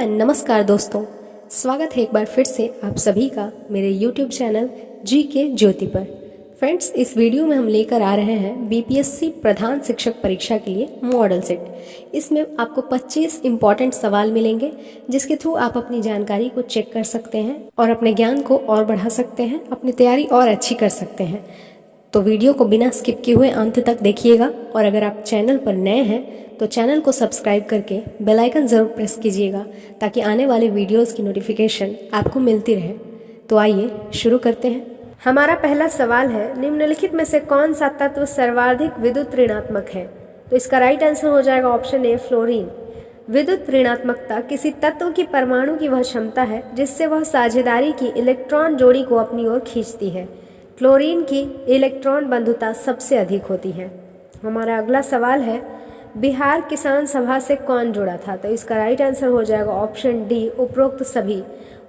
नमस्कार दोस्तों, स्वागत है एक बार फिर से आप सभी का मेरे YouTube चैनल GK ज्योति पर। फ्रेंड्स, इस वीडियो में हम लेकर आ रहे हैं BPSC प्रधान शिक्षक परीक्षा के लिए मॉडल सेट। इसमें आपको 25 इंपॉर्टेंट सवाल मिलेंगे जिसके थ्रू आप अपनी जानकारी को चेक कर सकते हैं और अपने ज्ञान को और बढ़ा सकते हैं, अपनी तैयारी और अच्छी कर सकते हैं। तो वीडियो को बिना स्किप किए हुए अंत तक देखिएगा और अगर आप चैनल पर नए हैं तो चैनल को सब्सक्राइब करके बेल आइकन ज़रूर प्रेस कीजिएगा ताकि आने वाले वीडियोस की नोटिफिकेशन आपको मिलती रहे। तो आइए शुरू करते हैं। हमारा पहला सवाल है, निम्नलिखित में से कौन सा तत्व सर्वाधिक विद्युत ऋणात्मक है? तो इसका राइट आंसर हो जाएगा ऑप्शन ए, फ्लोरीन। विद्युत ऋणात्मकता किसी तत्व की परमाणु की वह क्षमता है जिससे वह साझेदारी की इलेक्ट्रॉन जोड़ी को अपनी ओर खींचती है। क्लोरीन की इलेक्ट्रॉन बंधुता सबसे अधिक होती है। हमारा अगला सवाल है, बिहार किसान सभा से कौन जुड़ा था? तो इसका राइट आंसर हो जाएगा ऑप्शन डी, उपरोक्त सभी।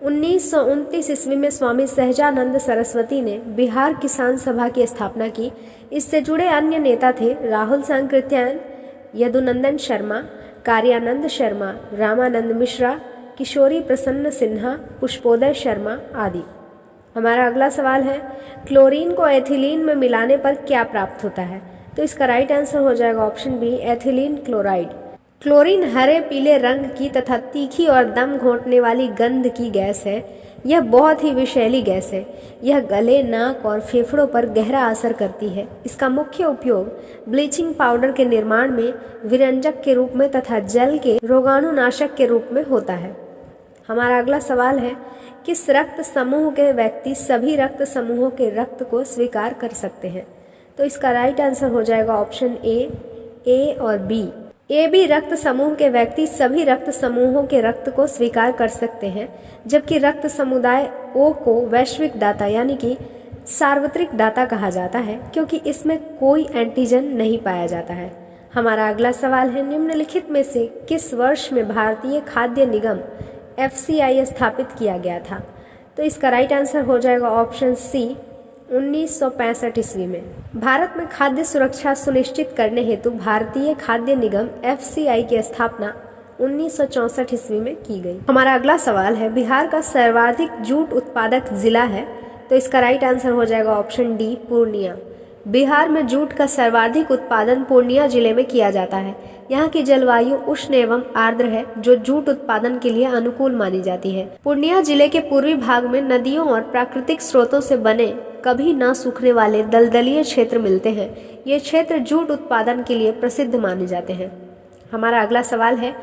1929 ईस्वी में स्वामी सहजानंद सरस्वती ने बिहार किसान सभा की स्थापना की। इससे जुड़े अन्य नेता थे राहुल सांकृत्यायन, यदुनंदन शर्मा, कार्यानंद शर्मा, रामानंद मिश्रा, किशोरी प्रसन्न सिन्हा, पुष्पोदय शर्मा आदि। हमारा अगला सवाल है, क्लोरीन को एथिलीन में मिलाने पर क्या प्राप्त होता है? तो इसका राइट आंसर हो जाएगा option B, ethylene chloride. Chlorine हरे पीले रंग की तथा तीखी और दम घोंटने वाली गंध की गैस है। यह बहुत ही विषैली गैस है। यह गले, नाक और फेफड़ों पर गहरा असर करती है। इसका मुख्य उपयोग ब्लीचिंग पाउडर के निर्माण में, विरंजक के रूप में तथा जल के रोगाणुनाशक के रूप में होता है। हमारा अगला सवाल है, किस रक्त समूह के व्यक्ति सभी रक्त समूहों के रक्त को स्वीकार कर सकते हैं? तो इसका राइट आंसर हो जाएगा ऑप्शन ए और बी। ए बी रक्त समूह के व्यक्ति सभी रक्त समूहों के रक्त को स्वीकार कर सकते हैं, जबकि रक्त समुदाय ओ को वैश्विक दाता यानी कि सार्वत्रिक दाता कहा जाता है क्योंकि इसमें कोई एंटीजन नहीं पाया जाता है। हमारा अगला सवाल है, निम्नलिखित में से किस वर्ष में भारतीय खाद्य निगम FCI स्थापित किया गया था? तो इसका राइट आंसर हो जाएगा ऑप्शन सी, 1965 ईस्वी में। भारत में खाद्य सुरक्षा सुनिश्चित करने हेतु भारतीय खाद्य निगम FCI की स्थापना 1964 ईस्वी में की गई। हमारा अगला सवाल है, बिहार का सर्वाधिक जूट उत्पादक जिला है? तो इसका राइट आंसर हो जाएगा ऑप्शन डी, पूर्णिया। बिहार में जूट का सर्वाधिक उत्पादन पूर्णिया जिले में किया जाता है। यहाँ की जलवायु उष्ण एवं आर्द्र है जो जूट उत्पादन के लिए अनुकूल मानी जाती है। पूर्णिया जिले के पूर्वी भाग में नदियों और प्राकृतिक स्रोतों से बने कभी न सूखने वाले दलदलीय क्षेत्र मिलते हैं। ये क्षेत्र जूट उत्पादन के लिए प्रसिद्ध माने जाते हैं। हमारा अगला सवाल है,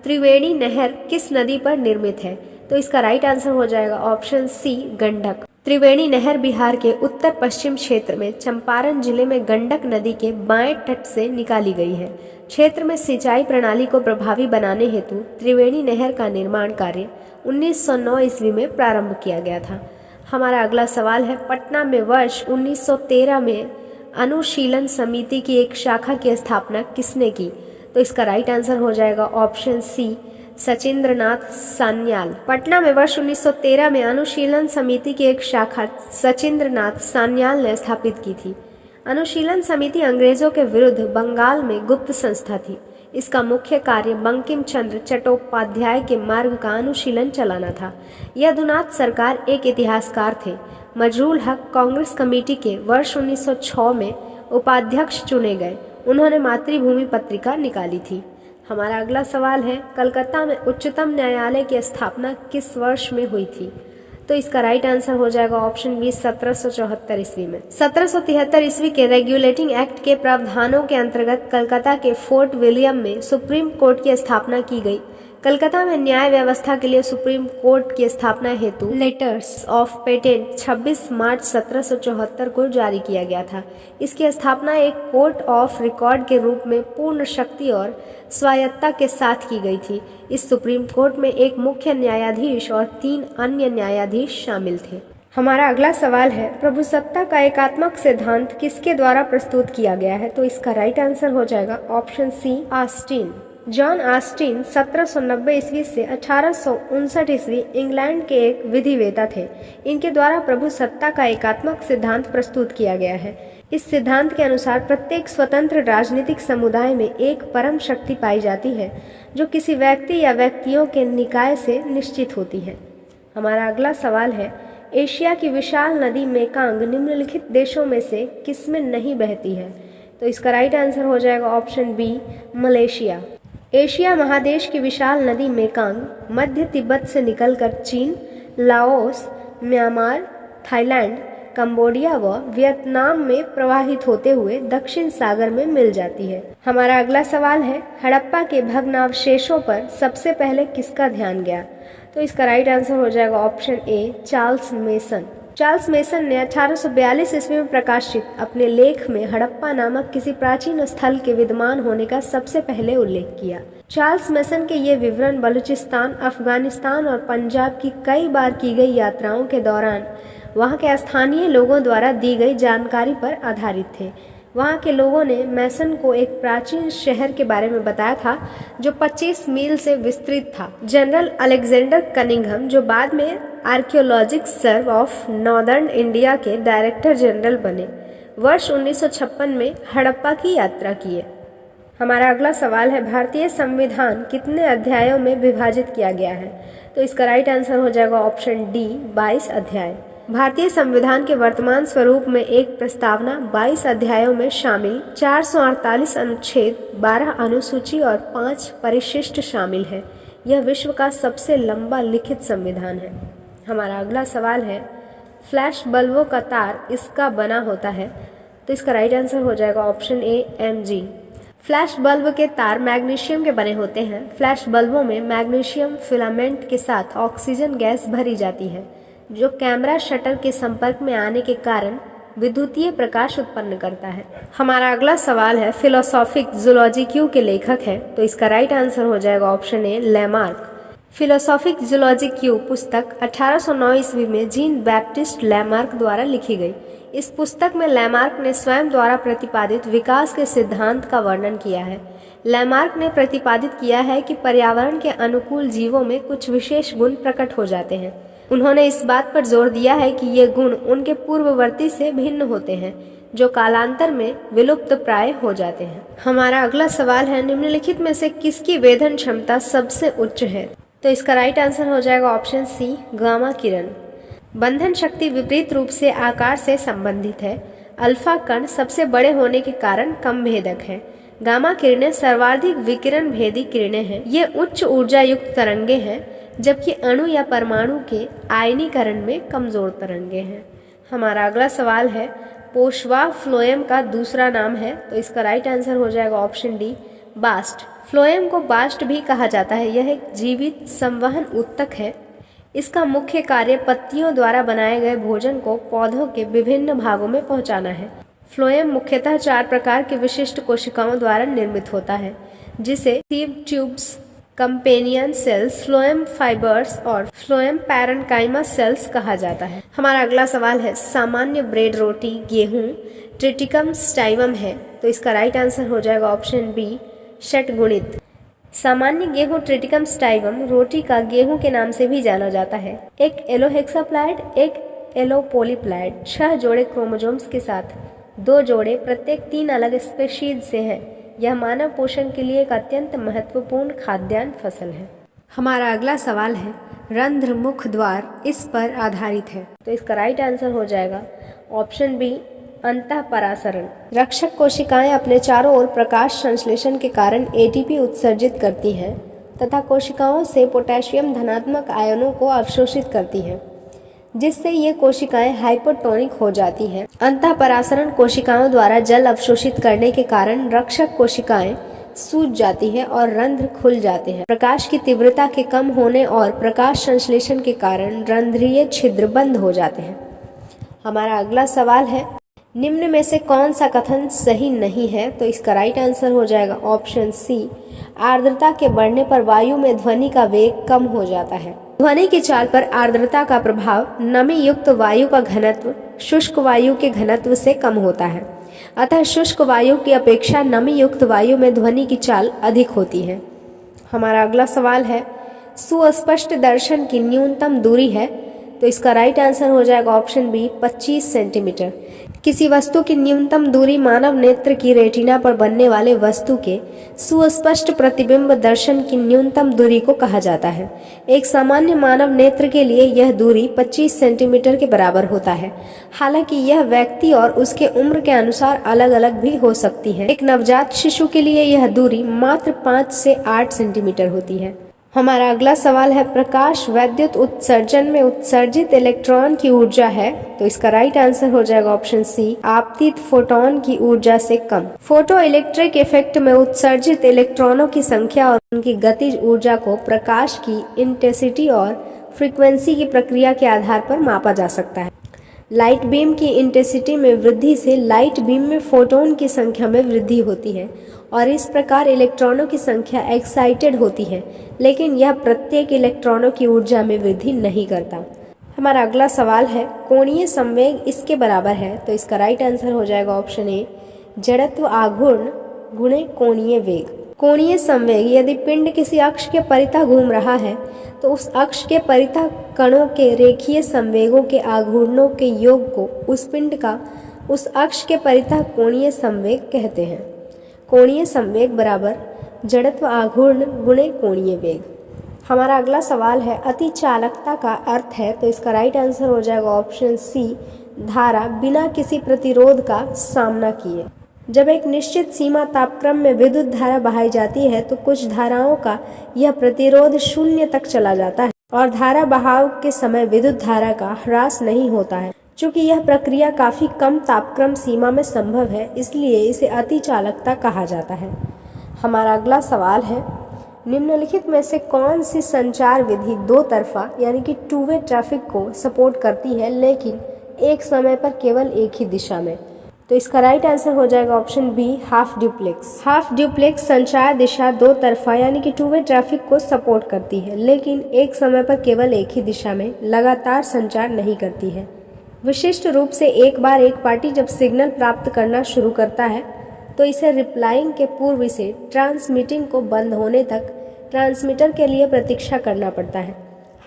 त्रिवेणी नहर किस नदी पर निर्मित है? तो इसका राइट आंसर हो जाएगा ऑप्शन सी, गंडक। त्रिवेणी नहर बिहार के उत्तर पश्चिम क्षेत्र में चंपारण जिले में गंडक नदी के बाएं तट से निकाली गई है। क्षेत्र में सिंचाई प्रणाली को प्रभावी बनाने हेतु त्रिवेणी नहर का निर्माण कार्य 1909 ईस्वी में प्रारंभ किया गया था। हमारा अगला सवाल है, पटना में वर्ष 1913 में अनुशीलन समिति की एक शाखा की स्थापना किसने की? तो इसका राइट आंसर हो जाएगा ऑप्शन सी, सचिंद्रनाथ सान्याल। पटना में वर्ष 1913 में अनुशीलन समिति की एक शाखा सचिंद्रनाथ सान्याल ने स्थापित की थी। अनुशीलन समिति अंग्रेजों के विरुद्ध बंगाल में गुप्त संस्था थी। इसका मुख्य कार्य बंकिम चंद्र चट्टोपाध्याय के मार्ग का अनुशीलन चलाना था। यदुनाथ सरकार एक इतिहासकार थे। मजरूल हक कांग्रेस कमेटी के वर्ष 1906 में उपाध्यक्ष चुने गए। उन्होंने मातृभूमि पत्रिका निकाली थी। हमारा अगला सवाल है, कलकत्ता में उच्चतम न्यायालय की स्थापना किस वर्ष में हुई थी? तो इसका राइट आंसर हो जाएगा ऑप्शन बी, 1774 ईस्वी में। 1773 ईस्वी के रेगुलेटिंग एक्ट के प्रावधानों के अंतर्गत कलकत्ता के फोर्ट विलियम में सुप्रीम कोर्ट की स्थापना की गई। कलकत्ता में न्याय व्यवस्था के लिए सुप्रीम कोर्ट की स्थापना हेतु लेटर्स ऑफ पेटेंट 26 मार्च 1774 को जारी किया गया था। इसकी स्थापना एक कोर्ट ऑफ रिकॉर्ड के रूप में पूर्ण शक्ति और स्वायत्तता के साथ की गई थी। इस सुप्रीम कोर्ट में एक मुख्य न्यायाधीश और 3 अन्य न्यायाधीश शामिल थे। हमारा अगला सवाल है, प्रभुसत्ता का एकात्मक सिद्धांत किसके द्वारा प्रस्तुत किया गया है? तो इसका राइट आंसर हो जाएगा option C, Austin. John Austin 1790 ईस्वी से 1859 ईस्वी इंग्लैंड के एक विधिवेता थे। इनके द्वारा प्रभु सत्ता का एकात्मक सिद्धांत प्रस्तुत किया गया है। इस सिद्धांत के अनुसार प्रत्येक स्वतंत्र राजनीतिक समुदाय में एक परम शक्ति पाई जाती है जो किसी व्यक्ति या व्यक्तियों के निकाय से निश्चित होती है। हमारा अगला सवाल है, एशिया की विशाल नदी मेकांग निम्नलिखित देशों में से किसमें नहीं बहती है? तो इसका राइट आंसर हो जाएगा ऑप्शन बी, मलेशिया। एशिया महादेश की विशाल नदी मेकांग मध्य तिब्बत से निकलकर चीन, लाओस, म्यांमार, थाईलैंड, कंबोडिया व वियतनाम में प्रवाहित होते हुए दक्षिण सागर में मिल जाती है। हमारा अगला सवाल है, हड़प्पा के भग्नावशेषों पर सबसे पहले किसका ध्यान गया? तो इसका राइट आंसर हो जाएगा option A, Charles mason. Charles mason ने 1842 ईस्वी में प्रकाशित अपने लेख में हड़प्पा नामक किसी प्राचीन स्थल के विद्यमान होने का सबसे पहले उल्लेख किया। चार्ल्स मेसन के ये विवरण बलूचिस्तान, अफगानिस्तान और पंजाब की कई बार की गई यात्राओं के दौरान वहां के स्थानीय लोगों द्वारा दी गई जानकारी पर आधारित थे। वहां के लोगों ने मैसन को एक प्राचीन शहर के बारे में बताया था जो 25 मील से विस्तृत था। जनरल अलेक्जेंडर कनिंघम, जो बाद में archaeological survey of northern India के डायरेक्टर जनरल बने, वर्ष 1956 में हड़प्पा की यात्रा किए। हमारा अगला सवाल है, भारतीय संविधान कितने अध्यायों में विभाजित किया गया है? तो इसका राइट आंसर हो जाएगा ऑप्शन डी, 22 अध्याय। भारतीय संविधान के वर्तमान स्वरूप में एक प्रस्तावना 22 अध्यायों में शामिल 448 अनुच्छेद, 12 अनुसूची और 5 परिशिष्ट शामिल है। यह विश्व का सबसे लंबा लिखित संविधान है। हमारा अगला सवाल है, फ्लैश बल्बों का तार इसका बना होता है? तो इसका राइट आंसर हो जाएगा option A, Mg। Flash bulb के तार मैग्नीशियम के बने होते हैं। फ्लैश बल्बों में मैग्नीशियम फिलामेंट के साथ ऑक्सीजन गैस भरी जाती है जो कैमरा शटर के संपर्क में आने के कारण विद्युतीय प्रकाश उत्पन्न करता है। हमारा अगला सवाल है, फिलोसॉफिक जूलॉजी क्यू के लेखक हैं? तो इसका राइट आंसर हो जाएगा option A, Lamarck. Philosophic zoology Q पुस्तक 1809 ईस्वी में जीन बैप्टिस्ट लैमार्क द्वारा लिखी गई। इस पुस्तक में लैमार्क ने स्वयं द्वारा प्रतिपादित विकास के सिद्धांत का वर्णन किया है। लैमार्क ने प्रतिपादित किया है कि पर्यावरण के अनुकूल जीवों में कुछ विशेष गुण प्रकट हो जाते हैं। उन्होंने इस बात पर जोर दिया है कि ये गुण उनके पूर्ववर्ती से भिन्न होते हैं जो कालांतर में विलुप्त प्राय हो जाते हैं। हमारा अगला सवाल है, निम्नलिखित में से किसकी वेधन क्षमता सबसे उच्च है? तो इसका राइट आंसर हो जाएगा ऑप्शन सी, गामा किरण। बंधन शक्ति विपरीत रूप से आकार से संबंधित है। अल्फा कण सबसे बड़े होने के कारण कम भेदक है। गामा किरणें सर्वाधिक विकिरण भेदी किरणें हैं। ये उच्च ऊर्जा युक्त तरंगे हैं जबकि अणु या परमाणु के आयनीकरण में कमजोर तरंगे हैं। हमारा अगला सवाल है, पोशवा फ्लोएम का दूसरा नाम है? तो इसका राइट आंसर हो जाएगा ऑप्शन डी, बास्ट। फ्लोएम को बास्ट भी कहा जाता है। यह एक जीवित संवहन ऊतक है। इसका मुख्य कार्य पत्तियों द्वारा बनाए गए भोजन को पौधों के विभिन्न भागों में पहुंचाना है। फ्लोएम मुख्यतः 4 प्रकार के विशिष्ट कोशिकाओं द्वारा निर्मित होता है, जिसे sieve tubes, companion cells, phloem fibres और फ्लोएम पैरेन्काइमा सेल्स कहा जाता है। हमारा अगला सवाल है, सामान्य ब्रेड रोटी गेहूं ट्रिटिकम स्टाइवम है? तो इसका राइट आंसर हो जाएगा ऑप्शन बी, षटगुणित। सामान्य गेहूं ट्रिटिकम स्टाइवम रोटी का गेहूं के नाम से भी जाना जाता है। एक एलोहेक्साप्लॉइड, एक एलोपोलीप्लॉइड 6 जोड़े क्रोमोसोम्स के साथ 2 जोड़े प्रत्येक 3 अलग स्पीशीज से है। यह मानव पोषण के लिए एक अत्यंत महत्वपूर्ण खाद्यान्न फसल है। हमारा अगला सवाल है, रंध्र मुख द्वार इस पर आधारित है? तो इसका राइट आंसर हो जाएगा ऑप्शन बी, अंतःपरासरण। रक्षक कोशिकाएं अपने चारों ओर प्रकाश संश्लेषण के कारण एटीपी उत्सर्जित करती हैं तथा कोशिकाओं से पोटेशियम धनात्मक आयनों को अवशोषित करती हैं, जिससे ये कोशिकाएं हाइपोटोनिक हो जाती हैं। अंतःपरासरण कोशिकाओं द्वारा जल अवशोषित करने के कारण रक्षक कोशिकाएं सूज जाती है और रंध्र खुल जाते हैं। प्रकाश की तीव्रता के कम होने और प्रकाश संश्लेषण के कारण रंध्रीय छिद्र बंद हो जाते हैं। हमारा अगला सवाल है, निम्न में से कौन सा कथन सही नहीं है? तो इसका राइट आंसर हो जाएगा ऑप्शन सी, आर्द्रता के बढ़ने पर वायु में ध्वनि का वेग कम हो जाता है। ध्वनि की चाल पर आर्द्रता का प्रभाव नमी युक्त वायु का घनत्व शुष्क वायु के घनत्व से कम होता है। अतः शुष्क वायु की अपेक्षा नमी युक्त वायु में ध्वनि की चाल अधिक होती है। हमारा अगला सवाल है, सुस्पष्ट दर्शन की न्यूनतम दूरी है, तो इसका राइट आंसर हो जाएगा ऑप्शन बी 25 सेंटीमीटर। किसी वस्तु की न्यूनतम दूरी मानव नेत्र की रेटिना पर बनने वाले वस्तु के सुस्पष्ट प्रतिबिंब दर्शन की न्यूनतम दूरी को कहा जाता है। एक सामान्य मानव नेत्र के लिए यह दूरी 25 सेंटीमीटर के बराबर होता है। हालांकि यह व्यक्ति और उसके उम्र के अनुसार अलग अलग भी हो सकती है। एक नवजात शिशु के लिए यह दूरी मात्र 5 से 8 सेंटीमीटर होती है। हमारा अगला सवाल है, प्रकाश वैद्युत उत्सर्जन में उत्सर्जित इलेक्ट्रॉन की ऊर्जा है, तो इसका राइट आंसर हो जाएगा ऑप्शन सी, आपतित फोटोन की ऊर्जा से कम। फोटो इलेक्ट्रिक इफेक्ट में उत्सर्जित इलेक्ट्रॉनों की संख्या और उनकी गतिज ऊर्जा को प्रकाश की इंटेंसिटी और फ्रीक्वेंसी की प्रक्रिया के आधार पर मापा जा सकता है। लाइट बीम की इंटेंसिटी में वृद्धि से लाइट बीम में फोटोन की संख्या में वृद्धि होती है और इस प्रकार इलेक्ट्रॉनों की संख्या एक्साइटेड होती है, लेकिन यह प्रत्येक इलेक्ट्रॉनों की ऊर्जा में वृद्धि नहीं करता। हमारा अगला सवाल है, कोणीय संवेग इसके बराबर है, तो इसका राइट आंसर हो जाएगा ऑप्शन ए, जड़त्व आघूर्ण गुणे कोणीय वेग। कोणीय संवेग, यदि पिंड किसी अक्ष के परितः घूम रहा है तो उस अक्ष के परितः कणों के रेखीय संवेगों के आघूर्णों के योग को उस पिंड का उस अक्ष के परितः कोणीय संवेग कहते हैं। कोणीय संवेग बराबर जड़त्व आघूर्ण गुणे कोणीय वेग। हमारा अगला सवाल है, अति चालकता का अर्थ है, तो इसका राइट आंसर हो जाएगा ऑप्शन सी, धारा बिना किसी प्रतिरोध का सामना किए। जब एक निश्चित सीमा तापक्रम में विद्युत धारा बहाई जाती है तो कुछ धाराओं का यह प्रतिरोध 0 तक चला जाता है और धारा बहाव के समय विद्युत धारा का ह्रास नहीं होता है। चूंकि यह प्रक्रिया काफी कम तापक्रम सीमा में संभव है, इसलिए इसे अति चालकता कहा जाता है। हमारा अगला सवाल है, निम्नलिखित में से कौन सी संचार विधि दो तरफा यानी कि टू वे ट्रैफिक को सपोर्ट करती है, लेकिन एक समय पर केवल एक ही दिशा में? तो इसका राइट आंसर हो जाएगा option B, half duplex. Half duplex संचार दिशा दो तरफा यानी कि टू वे ट्रैफिक को सपोर्ट करती है, लेकिन एक समय पर केवल एक ही दिशा में लगातार संचार नहीं करती है। विशिष्ट रूप से एक बार एक पार्टी जब सिग्नल प्राप्त करना शुरू करता है तो इसे रिप्लाइंग के पूर्व से ट्रांसमिटिंग को बंद होने तक ट्रांसमीटर के लिए प्रतीक्षा करना पड़ता है।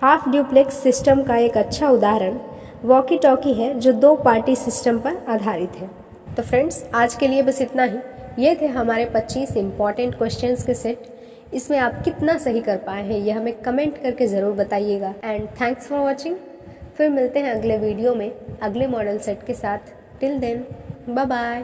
हाफ ड्यूप्लेक्स सिस्टम का एक अच्छा उदाहरण वॉकी टॉकी है, जो 2 पार्टी सिस्टम पर आधारित है। तो फ्रेंड्स, आज के लिए बस इतना ही। ये थे हमारे 25 इंपॉर्टेंट क्वेश्चंस के सेट। इसमें आप कितना सही कर पाए हैं ये हमें कमेंट करके ज़रूर बताइएगा। And thanks for watching. फिर मिलते हैं अगले वीडियो में अगले मॉडल सेट के साथ। Till then, bye bye.